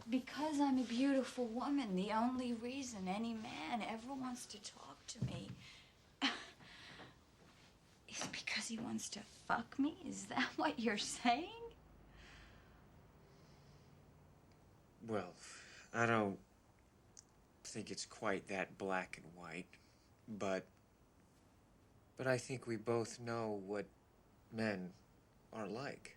Because I'm a beautiful woman, the only reason any man ever wants to talk to me is because he wants to fuck me? Is that what you're saying? Well, I don't think it's quite that black and white, but I think we both know what men are like.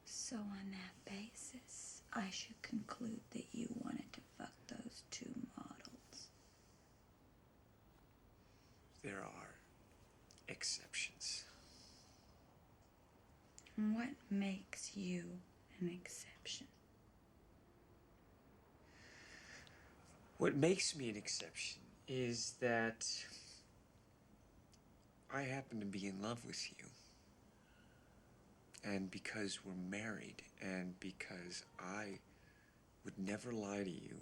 So on that basis, I should conclude that you wanted to fuck those two models. There are exceptions. What makes you an exception? What makes me an exception is that I happen to be in love with you. And because we're married, and because I would never lie to you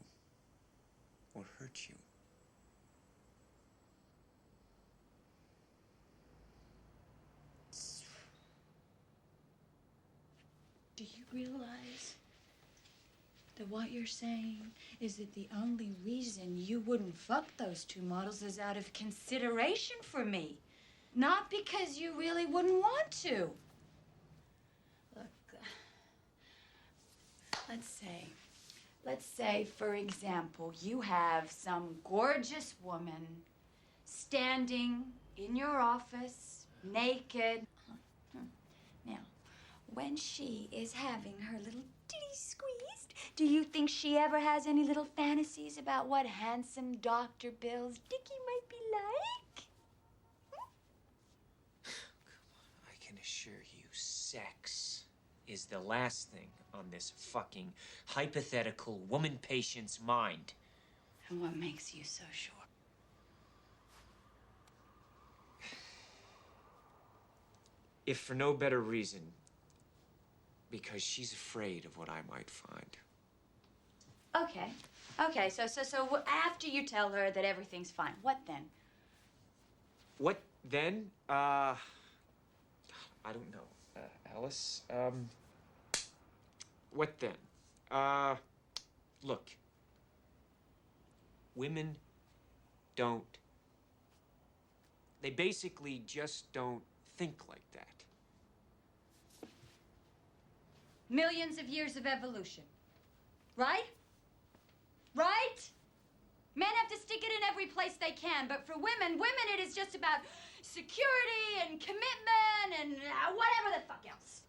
or hurt you. Do you realize that what you're saying is that the only reason you wouldn't fuck those two models is out of consideration for me? Not because you really wouldn't want to. Look, let's say, for example, you have some gorgeous woman standing in your office, naked. Now, when she is having her little titty squeezed, do you think she ever has any little fantasies about what handsome Dr. Bill's Dickie might be like? I can assure you, sex is the last thing on this fucking hypothetical woman patient's mind. And what makes you so sure? If for no better reason, because she's afraid of what I might find. Okay, so after you tell her that everything's fine, what then? What then? I don't know, Alice. What then? Look. Women don't. They basically just don't think like that. Millions of years of evolution. Right? Right? Men have to stick it in every place they can, but for women it is just about security and commitment and whatever the fuck else.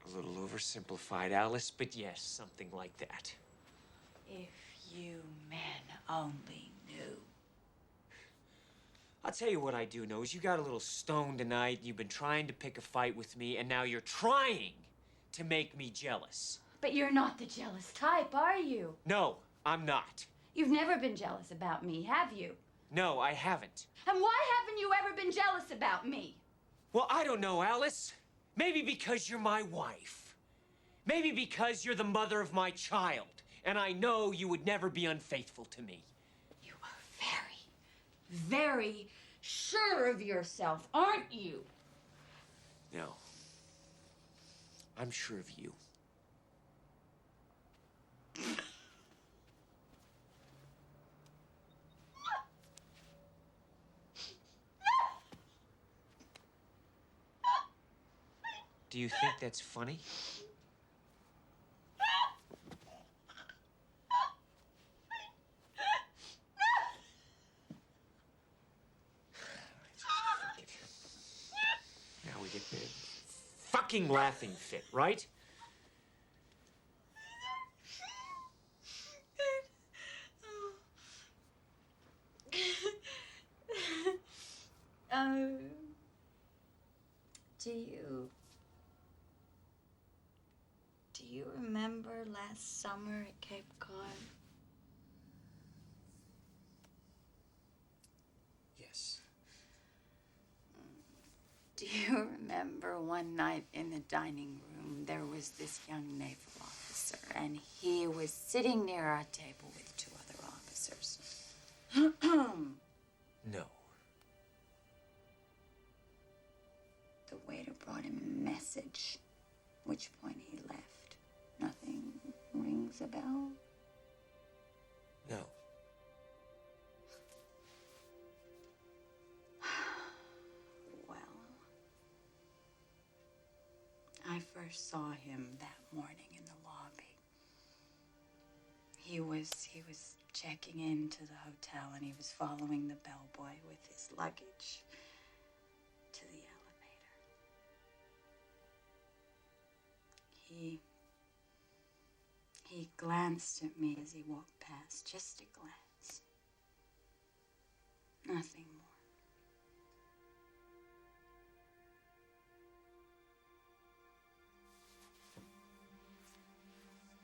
A little oversimplified, Alice, but yes, something like that. If you men only knew. I'll tell you what I do know is you got a little stoned tonight, you've been trying to pick a fight with me, and now you're trying to make me jealous. But you're not the jealous type, are you? No, I'm not. You've never been jealous about me, have you? No, I haven't. And why haven't you ever been jealous about me? Well, I don't know, Alice. Maybe because you're my wife. Maybe because you're the mother of my child, and I know you would never be unfaithful to me. You are very, very sure of yourself, aren't you? No. I'm sure of you. Do you think that's funny? Now we get the fucking laughing fit, right? Do you remember last summer at Cape Cod? Yes. Do you remember one night in the dining room, there was this young naval officer, and he was sitting near our table with two other officers? No. The waiter brought him a message, which point he left. Nothing bell? No. Well, I first saw him that morning in the lobby. He was checking into the hotel, and he was following the bellboy with his luggage to the elevator. He glanced at me as he walked past, just a glance. Nothing more.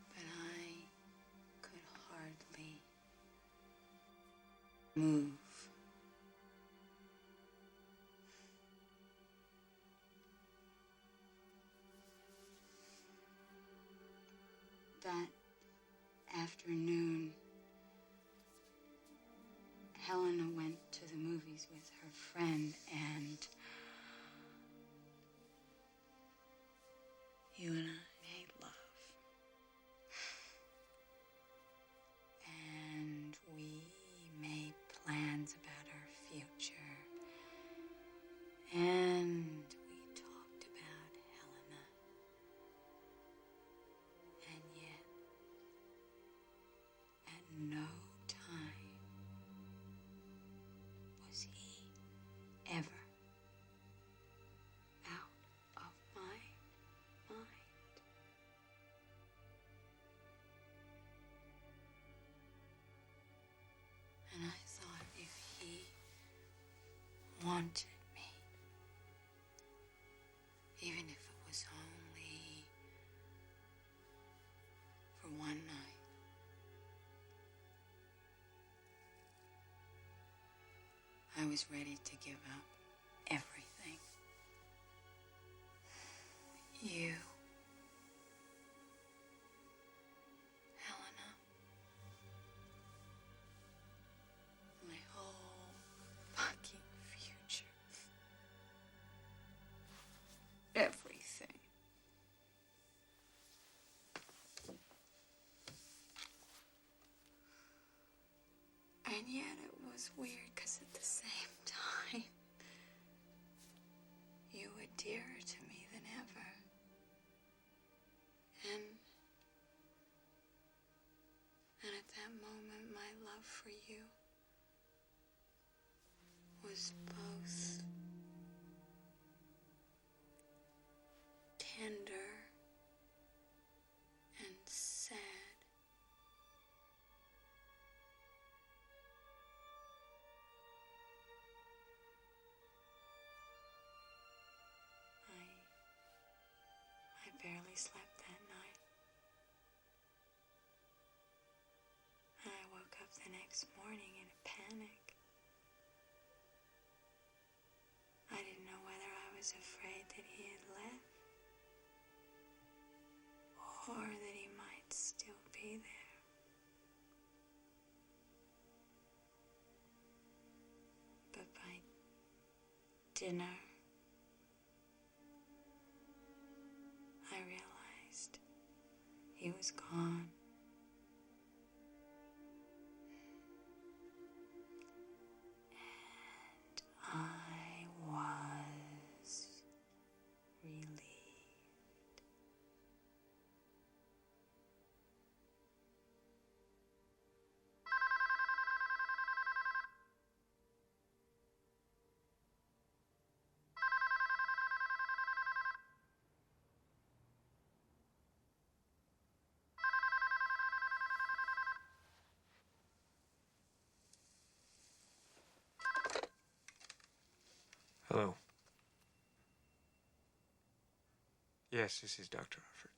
But I could hardly move. That afternoon, Helena went to the movies with her friend, and you and I made love. And we made plans about our future. And we talked about Helena. And yet, at no time was he ever out of my mind. And I thought, if he wanted me, even if it was only for one night, I was ready to give up everything. You, Helena, my whole fucking future. Everything. And yet it was weird, because at the same time, you were dearer to me than ever. And at that moment, my love for you was both tender and sad. I barely slept that night. And I woke up the next morning in a panic. I didn't know whether I was afraid that he had left, or that he might still be there. But by dinner, I realized he was gone. And I was relieved. Hello. Yes, this is Dr. Alfred.